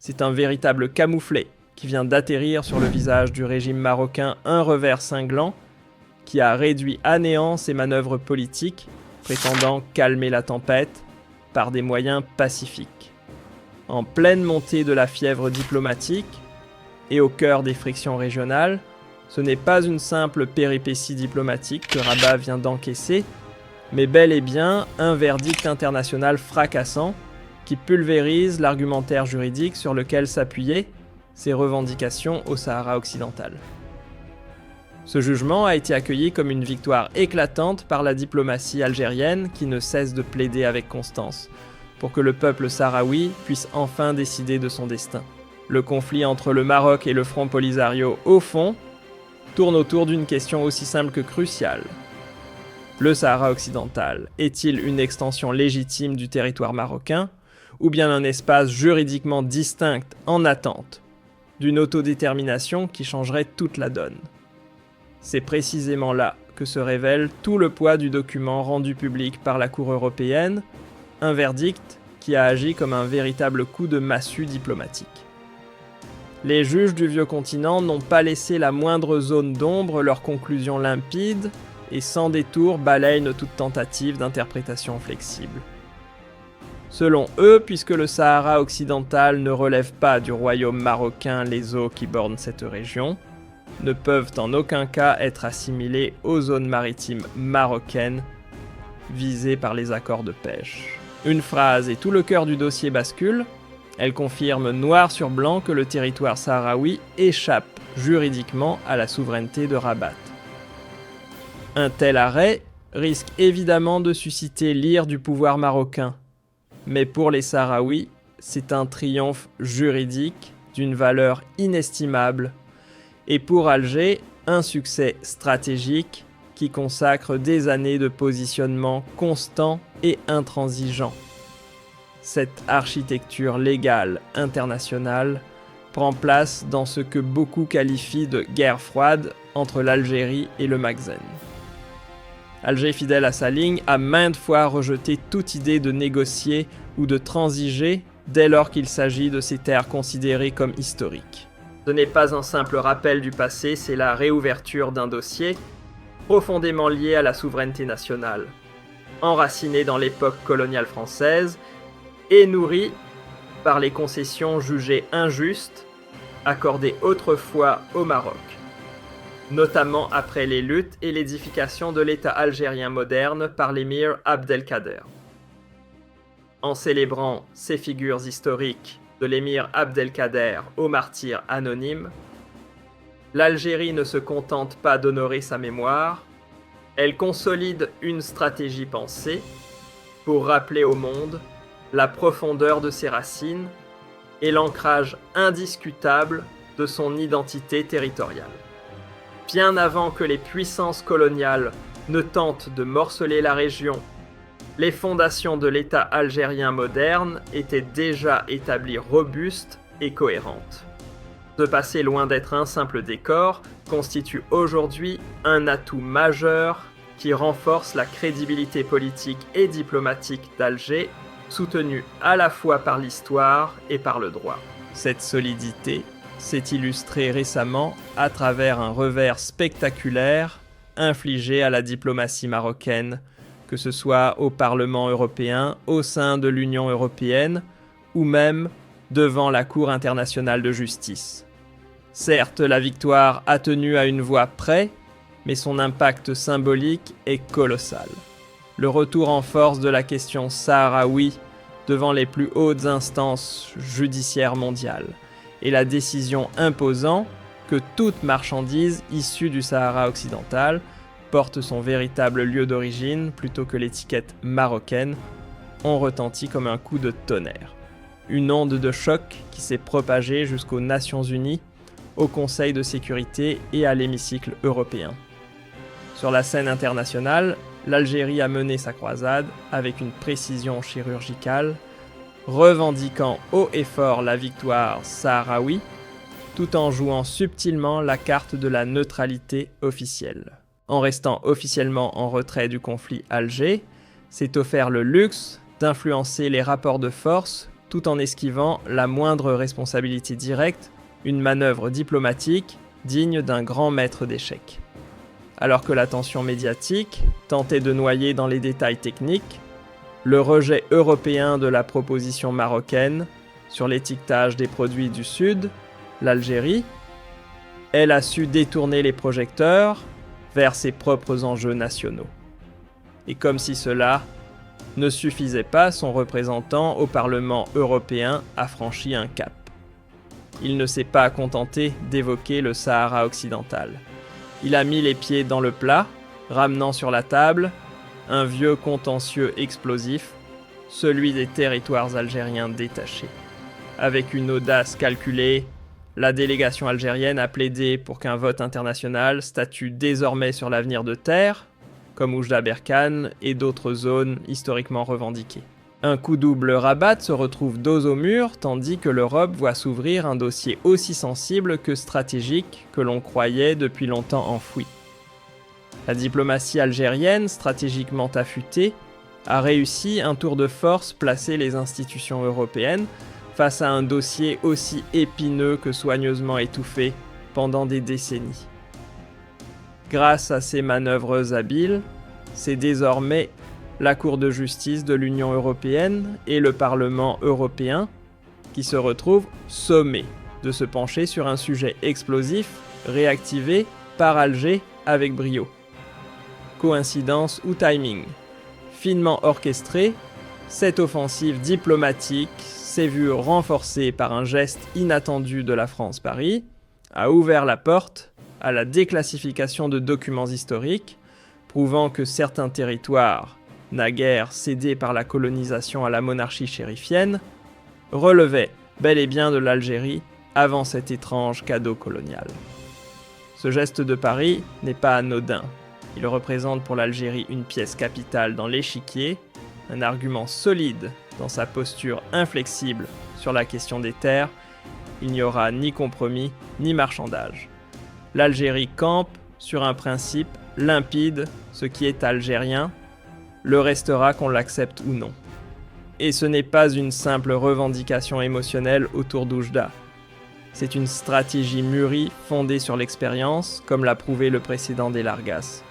C'est un véritable camouflet qui vient d'atterrir sur le visage du régime marocain un revers cinglant qui a réduit à néant ses manœuvres politiques, prétendant calmer la tempête par des moyens pacifiques. En pleine montée de la fièvre diplomatique et au cœur des frictions régionales, ce n'est pas une simple péripétie diplomatique que Rabat vient d'encaisser, mais bel et bien un verdict international fracassant qui pulvérise l'argumentaire juridique sur lequel s'appuyaient ses revendications au Sahara occidental. Ce jugement a été accueilli comme une victoire éclatante par la diplomatie algérienne qui ne cesse de plaider avec constance pour que le peuple sahraoui puisse enfin décider de son destin. Le conflit entre le Maroc et le Front Polisario, au fond, tourne autour d'une question aussi simple que cruciale. Le Sahara occidental est-il une extension légitime du territoire marocain ou bien un espace juridiquement distinct en attente d'une autodétermination qui changerait toute la donne? C'est précisément là que se révèle tout le poids du document rendu public par la Cour européenne, un verdict qui a agi comme un véritable coup de massue diplomatique. Les juges du vieux continent n'ont pas laissé la moindre zone d'ombre, leurs conclusions limpides et sans détour balayent toute tentative d'interprétation flexible. Selon eux, puisque le Sahara occidental ne relève pas du royaume marocain, les eaux qui bornent cette région ne peuvent en aucun cas être assimilées aux zones maritimes marocaines visées par les accords de pêche. Une phrase et tout le cœur du dossier bascule. Elle confirme noir sur blanc que le territoire sahraoui échappe juridiquement à la souveraineté de Rabat. Un tel arrêt risque évidemment de susciter l'ire du pouvoir marocain, mais pour les Sahraouis, c'est un triomphe juridique d'une valeur inestimable, et pour Alger, un succès stratégique qui consacre des années de positionnement constant et intransigeant. Cette architecture légale internationale prend place dans ce que beaucoup qualifient de guerre froide entre l'Algérie et le Maghreb. Alger, fidèle à sa ligne, a maintes fois rejeté toute idée de négocier ou de transiger dès lors qu'il s'agit de ces terres considérées comme historiques. Ce n'est pas un simple rappel du passé, c'est la réouverture d'un dossier profondément lié à la souveraineté nationale, enraciné dans l'époque coloniale française et nourri par les concessions jugées injustes accordées autrefois au Maroc, notamment après les luttes et l'édification de l'État algérien moderne par l'émir Abdelkader. En célébrant ces figures historiques de l'émir Abdelkader au martyr anonyme, l'Algérie ne se contente pas d'honorer sa mémoire, elle consolide une stratégie pensée pour rappeler au monde la profondeur de ses racines et l'ancrage indiscutable de son identité territoriale. Bien avant que les puissances coloniales ne tentent de morceler la région, les fondations de l'État algérien moderne étaient déjà établies robustes et cohérentes. Ce passé, loin d'être un simple décor, constitue aujourd'hui un atout majeur qui renforce la crédibilité politique et diplomatique d'Alger, soutenue à la fois par l'histoire et par le droit. Cette solidité s'est illustrée récemment à travers un revers spectaculaire infligé à la diplomatie marocaine, que ce soit au Parlement européen, au sein de l'Union européenne, ou même devant la Cour internationale de justice. Certes, la victoire a tenu à une voix près, mais son impact symbolique est colossal. Le retour en force de la question sahraoui devant les plus hautes instances judiciaires mondiales et la décision imposant que toute marchandise issue du Sahara occidental porte son véritable lieu d'origine plutôt que l'étiquette marocaine ont retenti comme un coup de tonnerre. Une onde de choc qui s'est propagée jusqu'aux Nations Unies, au Conseil de sécurité et à l'hémicycle européen. Sur la scène internationale, l'Algérie a mené sa croisade avec une précision chirurgicale, revendiquant haut et fort la victoire sahraoui, tout en jouant subtilement la carte de la neutralité officielle. En restant officiellement en retrait du conflit Alger, s'est offert le luxe d'influencer les rapports de force tout en esquivant la moindre responsabilité directe, une manœuvre diplomatique digne d'un grand maître d'échecs. Alors que l'attention médiatique tentait de noyer dans les détails techniques le rejet européen de la proposition marocaine sur l'étiquetage des produits du Sud, l'Algérie, elle a su détourner les projecteurs vers ses propres enjeux nationaux. Et comme si cela ne suffisait pas, son représentant au Parlement européen a franchi un cap. Il ne s'est pas contenté d'évoquer le Sahara occidental. Il a mis les pieds dans le plat, ramenant sur la table un vieux contentieux explosif, celui des territoires algériens détachés. Avec une audace calculée, la délégation algérienne a plaidé pour qu'un vote international statue désormais sur l'avenir de terres, comme Oujda Berkane et d'autres zones historiquement revendiquées. Un coup double Rabat se retrouve dos au mur, tandis que l'Europe voit s'ouvrir un dossier aussi sensible que stratégique que l'on croyait depuis longtemps enfoui. La diplomatie algérienne, stratégiquement affûtée, a réussi un tour de force placer les institutions européennes face à un dossier aussi épineux que soigneusement étouffé pendant des décennies. Grâce à ces manœuvres habiles, c'est désormais la Cour de justice de l'Union européenne et le Parlement européen qui se retrouvent sommés de se pencher sur un sujet explosif réactivé par Alger avec brio. Coïncidence ou timing? Finement orchestrée, cette offensive diplomatique s'est vue renforcée par un geste inattendu de la France-Paris, a ouvert la porte à la déclassification de documents historiques, prouvant que certains territoires, naguère cédés par la colonisation à la monarchie chérifienne, relevaient bel et bien de l'Algérie avant cet étrange cadeau colonial. Ce geste de Paris n'est pas anodin. Il représente pour l'Algérie une pièce capitale dans l'échiquier, un argument solide dans sa posture inflexible sur la question des terres. Il n'y aura ni compromis ni marchandage. L'Algérie campe sur un principe limpide, ce qui est algérien le restera qu'on l'accepte ou non. Et ce n'est pas une simple revendication émotionnelle autour d'Oujda. C'est une stratégie mûrie fondée sur l'expérience, comme l'a prouvé le précédent des Largas.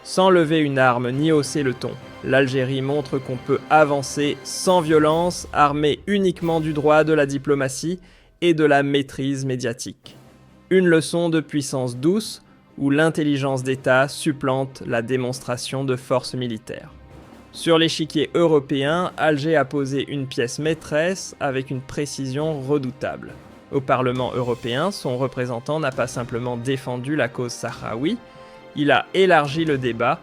Sans lever une arme ni hausser le ton, l'Algérie montre qu'on peut avancer sans violence, armée uniquement du droit, de la diplomatie et de la maîtrise médiatique. Une leçon de puissance douce où l'intelligence d'État supplante la démonstration de force militaire. Sur l'échiquier européen, Alger a posé une pièce maîtresse avec une précision redoutable. Au Parlement européen, son représentant n'a pas simplement défendu la cause sahraoui, il a élargi le débat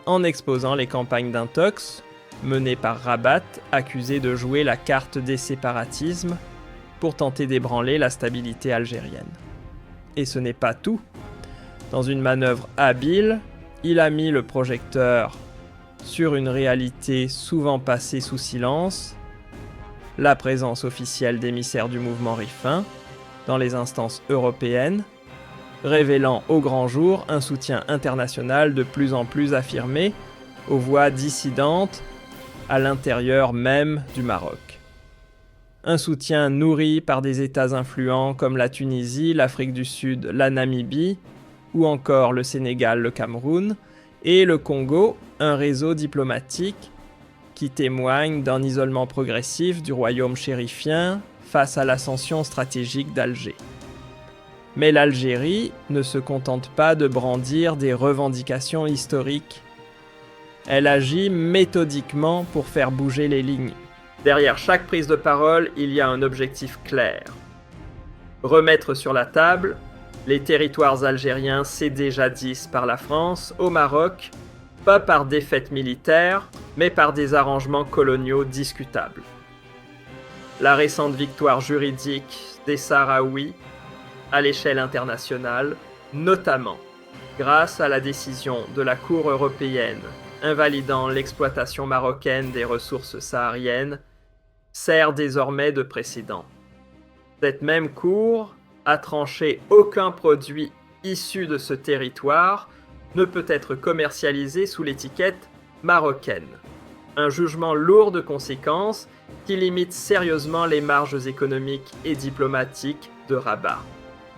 en exposant les campagnes d'intox menées par Rabat, accusé de jouer la carte des séparatismes pour tenter d'ébranler la stabilité algérienne. Et ce n'est pas tout. Dans une manœuvre habile, il a mis le projecteur sur une réalité souvent passée sous silence, la présence officielle d'émissaires du mouvement Rifin dans les instances européennes, révélant au grand jour un soutien international de plus en plus affirmé aux voix dissidentes à l'intérieur même du Maroc. Un soutien nourri par des États influents comme la Tunisie, l'Afrique du Sud, la Namibie, ou encore le Sénégal, le Cameroun, et le Congo, un réseau diplomatique qui témoigne d'un isolement progressif du royaume chérifien face à l'ascension stratégique d'Alger. Mais l'Algérie ne se contente pas de brandir des revendications historiques. Elle agit méthodiquement pour faire bouger les lignes. Derrière chaque prise de parole, il y a un objectif clair. Remettre sur la table les territoires algériens cédés jadis par la France au Maroc, pas par défaite militaire, mais par des arrangements coloniaux discutables. La récente victoire juridique des Sahraouis à l'échelle internationale, notamment grâce à la décision de la Cour européenne invalidant l'exploitation marocaine des ressources sahariennes, sert désormais de précédent. Cette même Cour a tranché aucun produit issu de ce territoire ne peut être commercialisé sous l'étiquette marocaine. Un jugement lourd de conséquences qui limite sérieusement les marges économiques et diplomatiques de Rabat.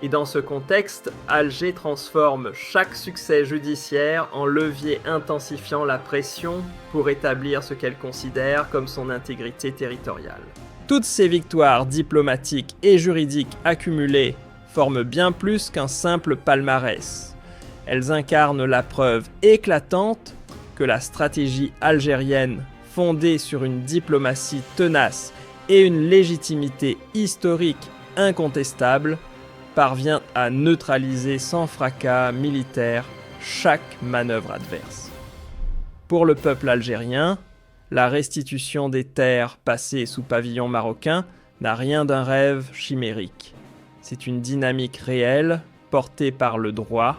Et dans ce contexte, Alger transforme chaque succès judiciaire en levier intensifiant la pression pour établir ce qu'elle considère comme son intégrité territoriale. Toutes ces victoires diplomatiques et juridiques accumulées forment bien plus qu'un simple palmarès. Elles incarnent la preuve éclatante que la stratégie algérienne, fondée sur une diplomatie tenace et une légitimité historique incontestable, parvient à neutraliser sans fracas militaire chaque manœuvre adverse. Pour le peuple algérien, la restitution des terres passées sous pavillon marocain n'a rien d'un rêve chimérique. C'est une dynamique réelle, portée par le droit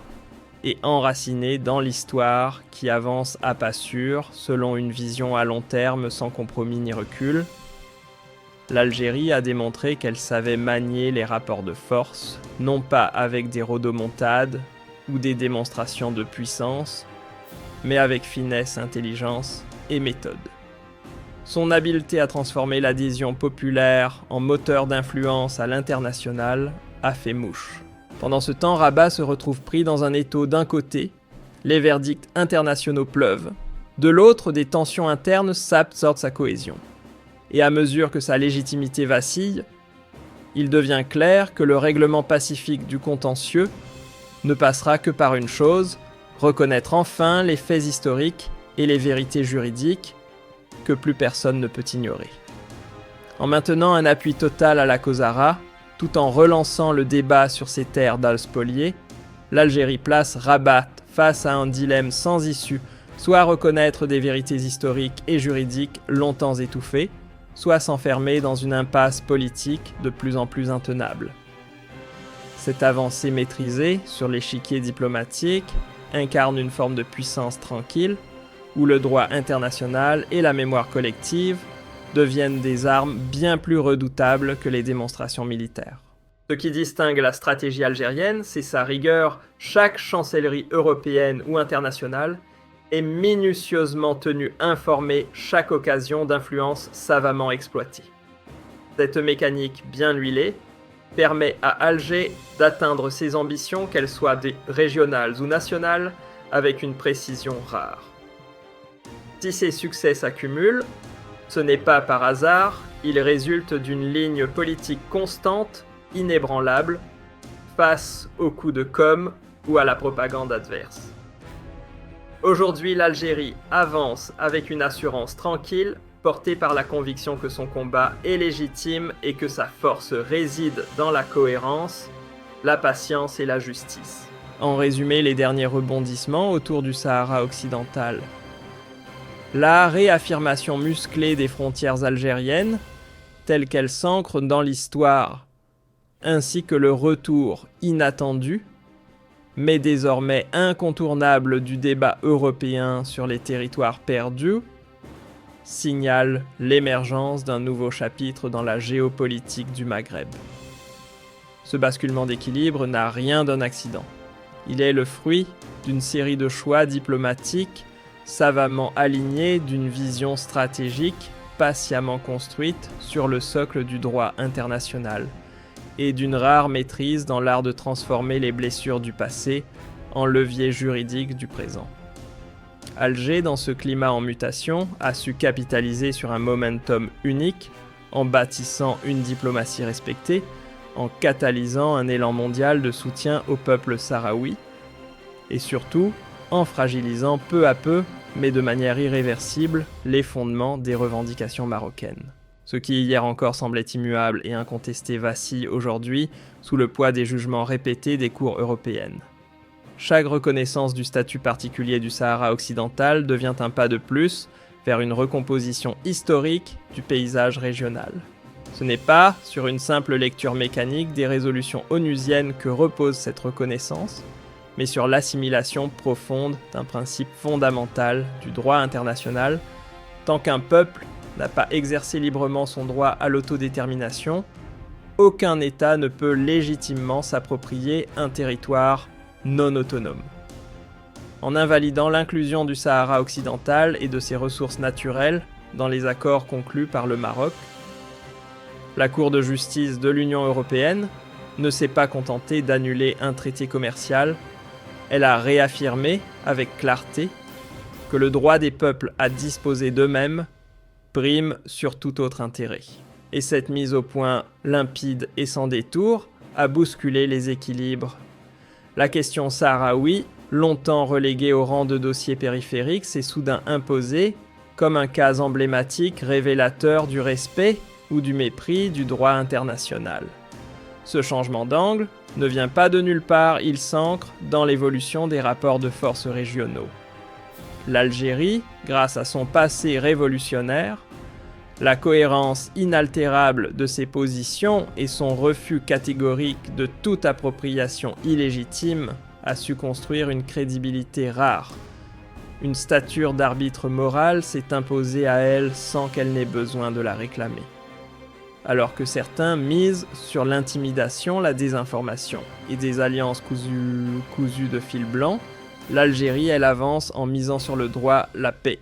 et enracinée dans l'histoire qui avance à pas sûrs selon une vision à long terme sans compromis ni recul. L'Algérie a démontré qu'elle savait manier les rapports de force, non pas avec des rodomontades ou des démonstrations de puissance, mais avec finesse, intelligence et méthode. Son habileté à transformer l'adhésion populaire en moteur d'influence à l'international a fait mouche. Pendant ce temps, Rabat se retrouve pris dans un étau d'un côté, les verdicts internationaux pleuvent, de l'autre, des tensions internes sapent sa cohésion. Et à mesure que sa légitimité vacille, il devient clair que le règlement pacifique du contentieux ne passera que par une chose, reconnaître enfin les faits historiques et les vérités juridiques que plus personne ne peut ignorer. En maintenant un appui total à la cause Ara, tout en relançant le débat sur ses terres d'Al-Spolié, l'Algérie place Rabat face à un dilemme sans issue, soit reconnaître des vérités historiques et juridiques longtemps étouffées, soit s'enfermer dans une impasse politique de plus en plus intenable. Cette avancée maîtrisée sur l'échiquier diplomatique incarne une forme de puissance tranquille, où le droit international et la mémoire collective deviennent des armes bien plus redoutables que les démonstrations militaires. Ce qui distingue la stratégie algérienne, c'est sa rigueur. Chaque chancellerie européenne ou internationale est minutieusement tenue informée chaque occasion d'influence savamment exploitée. Cette mécanique bien huilée permet à Alger d'atteindre ses ambitions, qu'elles soient régionales ou nationales, avec une précision rare. Si ces succès s'accumulent, ce n'est pas par hasard, ils résultent d'une ligne politique constante, inébranlable, face aux coups de com' ou à la propagande adverse. Aujourd'hui, l'Algérie avance avec une assurance tranquille, portée par la conviction que son combat est légitime et que sa force réside dans la cohérence, la patience et la justice. En résumé, les derniers rebondissements autour du Sahara occidental. La réaffirmation musclée des frontières algériennes, telles qu'elles s'ancrent dans l'histoire, ainsi que le retour inattendu, mais désormais incontournable du débat européen sur les territoires perdus, signale l'émergence d'un nouveau chapitre dans la géopolitique du Maghreb. Ce basculement d'équilibre n'a rien d'un accident. Il est le fruit d'une série de choix diplomatiques savamment alignés d'une vision stratégique patiemment construite sur le socle du droit international et d'une rare maîtrise dans l'art de transformer les blessures du passé en levier juridique du présent. Alger, dans ce climat en mutation, a su capitaliser sur un momentum unique en bâtissant une diplomatie respectée, en catalysant un élan mondial de soutien au peuple sahraoui, et surtout en fragilisant peu à peu, mais de manière irréversible, les fondements des revendications marocaines. Ce qui hier encore semblait immuable et incontesté vacille aujourd'hui sous le poids des jugements répétés des cours européennes. Chaque reconnaissance du statut particulier du Sahara occidental devient un pas de plus vers une recomposition historique du paysage régional. Ce n'est pas sur une simple lecture mécanique des résolutions onusiennes que repose cette reconnaissance, mais sur l'assimilation profonde d'un principe fondamental du droit international. Tant qu'un peuple n'a pas exercé librement son droit à l'autodétermination, aucun État ne peut légitimement s'approprier un territoire non autonome. en invalidant l'inclusion du Sahara occidental et de ses ressources naturelles dans les accords conclus par le Maroc. La Cour de justice de l'Union européenne ne s'est pas contentée d'annuler un traité commercial, elle a réaffirmé avec clarté que le droit des peuples à disposer d'eux-mêmes prime sur tout autre intérêt. Et cette mise au point limpide et sans détour a bousculé les équilibres. La question sahraoui, longtemps reléguée au rang de dossier périphérique, s'est soudain imposée comme un cas emblématique révélateur du respect ou du mépris du droit international. Ce changement d'angle ne vient pas de nulle part, il s'ancre dans l'évolution des rapports de force régionaux. L'Algérie, grâce à son passé révolutionnaire, la cohérence inaltérable de ses positions et son refus catégorique de toute appropriation illégitime a su construire une crédibilité rare. Une stature d'arbitre moral s'est imposée à elle sans qu'elle n'ait besoin de la réclamer. Alors que certains misent sur l'intimidation, la désinformation et des alliances cousues de fil blanc, l'Algérie, elle avance en misant sur le droit, la paix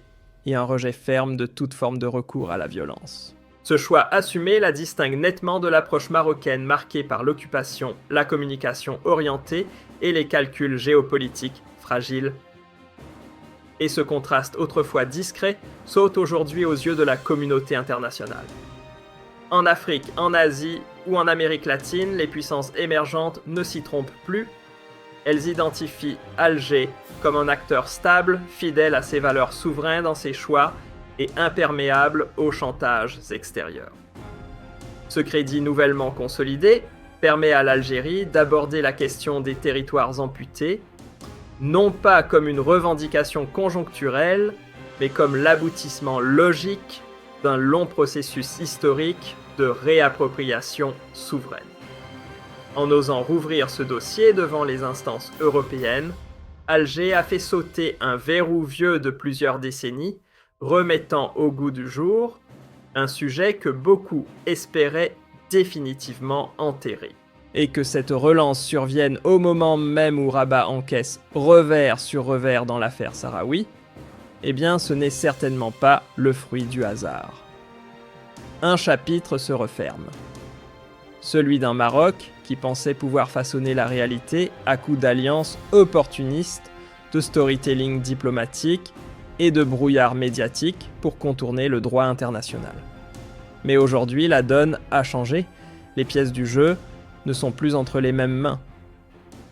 et un rejet ferme de toute forme de recours à la violence. Ce choix assumé la distingue nettement de l'approche marocaine marquée par l'occupation, la communication orientée et les calculs géopolitiques fragiles. Et ce contraste autrefois discret saute aujourd'hui aux yeux de la communauté internationale. En Afrique, en Asie ou en Amérique latine, les puissances émergentes ne s'y trompent plus. Elles identifient Alger comme un acteur stable, fidèle à ses valeurs souveraines dans ses choix et imperméable aux chantages extérieurs. Ce crédit nouvellement consolidé permet à l'Algérie d'aborder la question des territoires amputés, non pas comme une revendication conjoncturelle, mais comme l'aboutissement logique d'un long processus historique de réappropriation souveraine. En osant rouvrir ce dossier devant les instances européennes, Alger a fait sauter un verrou vieux de plusieurs décennies, remettant au goût du jour un sujet que beaucoup espéraient définitivement enterré. Et que cette relance survienne au moment même où Rabat encaisse revers sur revers dans l'affaire sahraoui, eh bien ce n'est certainement pas le fruit du hasard. Un chapitre se referme. Celui d'un Maroc qui pensait pouvoir façonner la réalité à coups d'alliances opportunistes, de storytelling diplomatique et de brouillard médiatique pour contourner le droit international. Mais aujourd'hui, la donne a changé, les pièces du jeu ne sont plus entre les mêmes mains.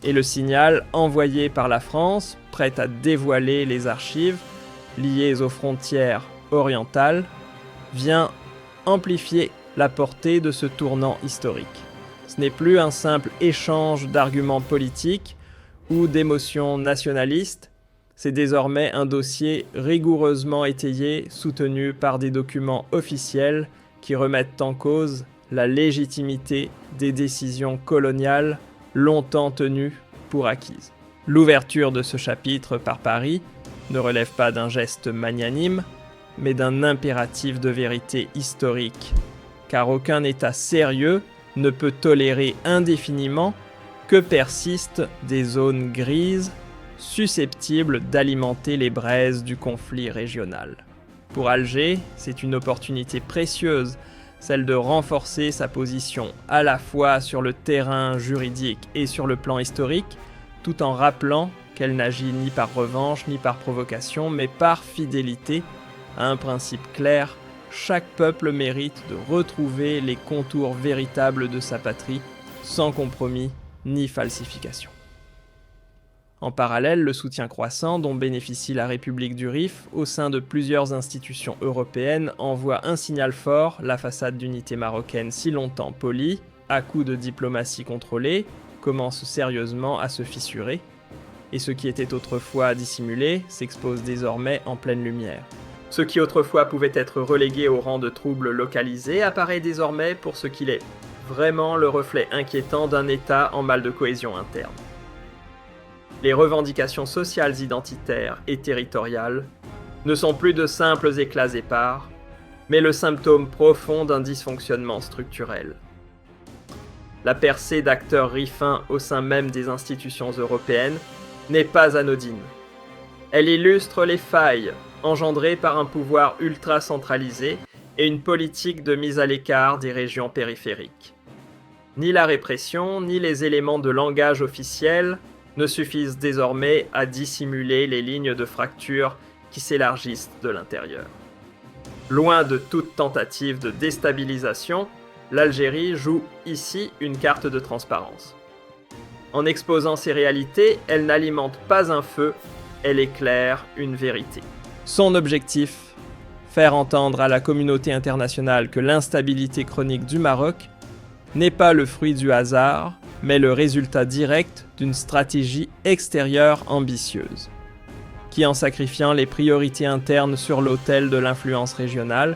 Et le signal envoyé par la France, prête à dévoiler les archives liées aux frontières orientales, vient amplifier la portée de ce tournant historique. Ce n'est plus un simple échange d'arguments politiques ou d'émotions nationalistes, c'est désormais un dossier rigoureusement étayé, soutenu par des documents officiels qui remettent en cause la légitimité des décisions coloniales longtemps tenues pour acquises. L'ouverture de ce chapitre par Paris ne relève pas d'un geste magnanime, mais d'un impératif de vérité historique, car aucun État sérieux ne peut tolérer indéfiniment que persistent des zones grises susceptibles d'alimenter les braises du conflit régional. Pour Alger, c'est une opportunité précieuse, celle de renforcer sa position à la fois sur le terrain juridique et sur le plan historique, tout en rappelant qu'elle n'agit ni par revanche ni par provocation, mais par fidélité à un principe clair: chaque peuple mérite de retrouver les contours véritables de sa patrie, sans compromis ni falsification. En parallèle, le soutien croissant dont bénéficie la République du Rif au sein de plusieurs institutions européennes envoie un signal fort: la façade d'unité marocaine si longtemps polie, à coups de diplomatie contrôlée, commence sérieusement à se fissurer, et ce qui était autrefois dissimulé s'expose désormais en pleine lumière. Ce qui autrefois pouvait être relégué au rang de trouble localisé apparaît désormais pour ce qu'il est, vraiment le reflet inquiétant d'un État en mal de cohésion interne. Les revendications sociales identitaires et territoriales ne sont plus de simples éclats épars, mais le symptôme profond d'un dysfonctionnement structurel. La percée d'acteurs rifins au sein même des institutions européennes n'est pas anodine. Elle illustre les failles engendrées par un pouvoir ultra centralisé et une politique de mise à l'écart des régions périphériques. Ni la répression, ni les éléments de langage officiel ne suffisent désormais à dissimuler les lignes de fracture qui s'élargissent de l'intérieur. Loin de toute tentative de déstabilisation, l'Algérie joue ici une carte de transparence. En exposant ces réalités, elle n'alimente pas un feu, elle éclaire une vérité. Son objectif, faire entendre à la communauté internationale que l'instabilité chronique du Maroc n'est pas le fruit du hasard, mais le résultat direct d'une stratégie extérieure ambitieuse, qui en sacrifiant les priorités internes sur l'autel de l'influence régionale,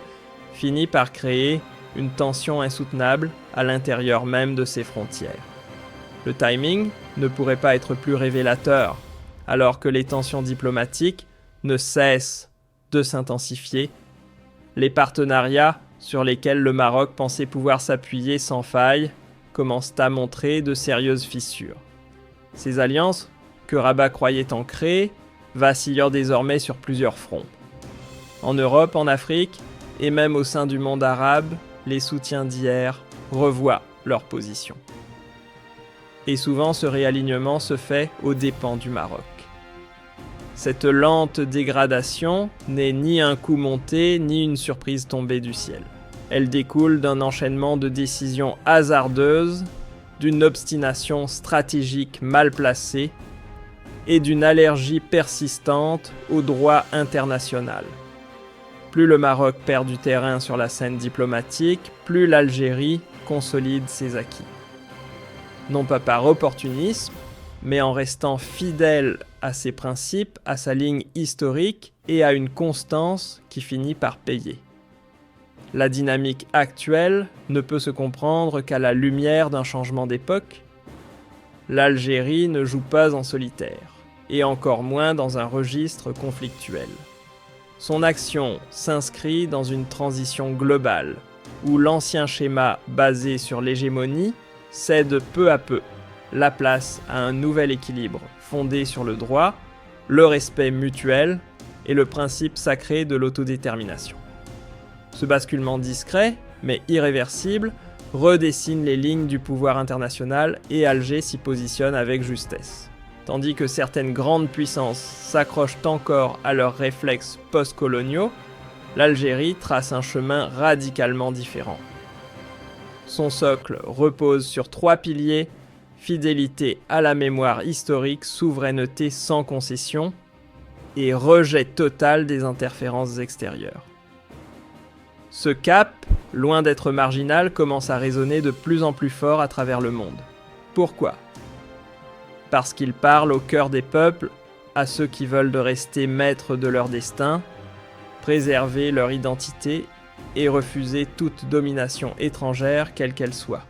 finit par créer une tension insoutenable à l'intérieur même de ses frontières. Le timing ne pourrait pas être plus révélateur, alors que les tensions diplomatiques ne cessent de s'intensifier. Les partenariats sur lesquels le Maroc pensait pouvoir s'appuyer sans faille commencent à montrer de sérieuses fissures. Ces alliances, que Rabat croyait ancrées, vacillent désormais sur plusieurs fronts. En Europe, en Afrique, et même au sein du monde arabe, les soutiens d'hier revoient leur position. Et souvent, ce réalignement se fait aux dépens du Maroc. Cette lente dégradation n'est ni un coup monté, ni une surprise tombée du ciel. Elle découle d'un enchaînement de décisions hasardeuses, d'une obstination stratégique mal placée et d'une allergie persistante au droit international. Plus le Maroc perd du terrain sur la scène diplomatique, plus l'Algérie consolide ses acquis. Non pas par opportunisme, mais en restant fidèle à ses principes, à sa ligne historique et à une constance qui finit par payer. La dynamique actuelle ne peut se comprendre qu'à la lumière d'un changement d'époque. L'Algérie ne joue pas en solitaire, et encore moins dans un registre conflictuel. Son action s'inscrit dans une transition globale, où l'ancien schéma basé sur l'hégémonie cède peu à peu la place à un nouvel équilibre fondé sur le droit, le respect mutuel et le principe sacré de l'autodétermination. Ce basculement discret, mais irréversible, redessine les lignes du pouvoir international et Alger s'y positionne avec justesse. Tandis que certaines grandes puissances s'accrochent encore à leurs réflexes post-coloniaux, l'Algérie trace un chemin radicalement différent. Son socle repose sur 3 piliers: fidélité à la mémoire historique, souveraineté sans concession et rejet total des interférences extérieures. Ce cap, loin d'être marginal, commence à résonner de plus en plus fort à travers le monde. Pourquoi ? Parce qu'il parle au cœur des peuples, à ceux qui veulent de rester maîtres de leur destin, préserver leur identité et refuser toute domination étrangère, quelle qu'elle soit.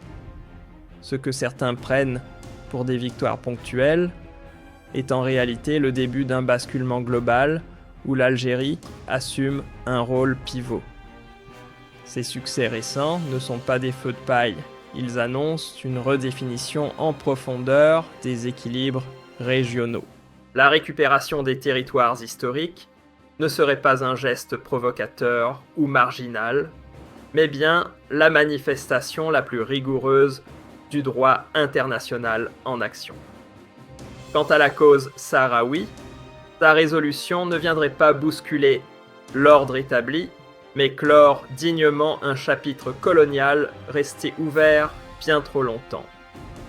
Ce que certains prennent pour des victoires ponctuelles est en réalité le début d'un basculement global où l'Algérie assume un rôle pivot. Ces succès récents ne sont pas des feux de paille, ils annoncent une redéfinition en profondeur des équilibres régionaux. La récupération des territoires historiques ne serait pas un geste provocateur ou marginal, mais bien la manifestation la plus rigoureuse du droit international en action. Quant à la cause sahraoui, sa résolution ne viendrait pas bousculer l'ordre établi, mais clore dignement un chapitre colonial resté ouvert bien trop longtemps.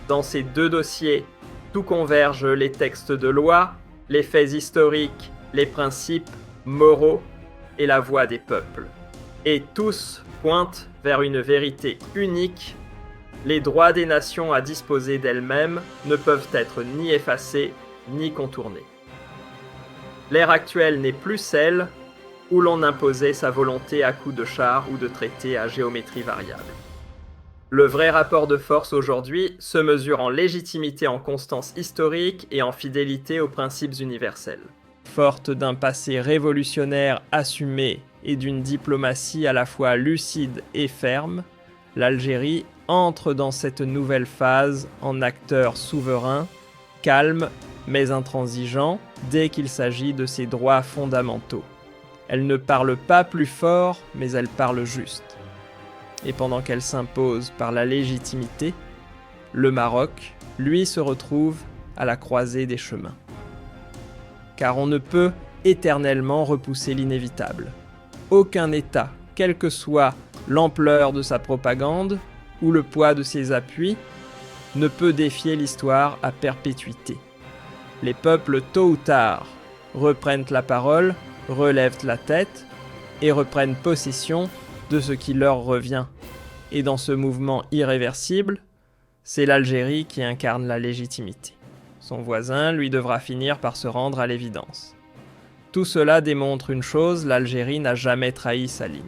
Dans ces 2 dossiers, tout converge: les textes de loi, les faits historiques, les principes moraux et la voix des peuples. Et tous pointent vers une vérité unique: les droits des nations à disposer d'elles-mêmes ne peuvent être ni effacés ni contournés. L'ère actuelle n'est plus celle où l'on imposait sa volonté à coups de chars ou de traités à géométrie variable. Le vrai rapport de force aujourd'hui se mesure en légitimité, en constance historique et en fidélité aux principes universels. Forte d'un passé révolutionnaire assumé et d'une diplomatie à la fois lucide et ferme, l'Algérie entre dans cette nouvelle phase en acteur souverain, calme mais intransigeant dès qu'il s'agit de ses droits fondamentaux. Elle ne parle pas plus fort, mais elle parle juste. Et pendant qu'elle s'impose par la légitimité, le Maroc, lui, se retrouve à la croisée des chemins. Car on ne peut éternellement repousser l'inévitable. Aucun État, quelle que soit l'ampleur de sa propagande ou le poids de ses appuis, ne peut défier l'histoire à perpétuité. Les peuples, tôt ou tard, reprennent la parole, relèvent la tête et reprennent possession de ce qui leur revient. Et dans ce mouvement irréversible, c'est l'Algérie qui incarne la légitimité. Son voisin, lui, devra finir par se rendre à l'évidence. Tout cela démontre une chose, l'Algérie n'a jamais trahi sa ligne.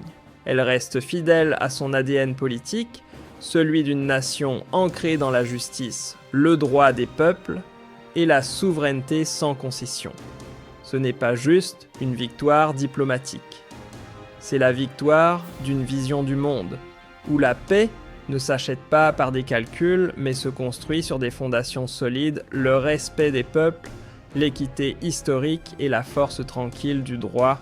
Elle reste fidèle à son ADN politique, celui d'une nation ancrée dans la justice, le droit des peuples et la souveraineté sans concession. Ce n'est pas juste une victoire diplomatique. C'est la victoire d'une vision du monde, où la paix ne s'achète pas par des calculs, mais se construit sur des fondations solides, le respect des peuples, l'équité historique et la force tranquille du droit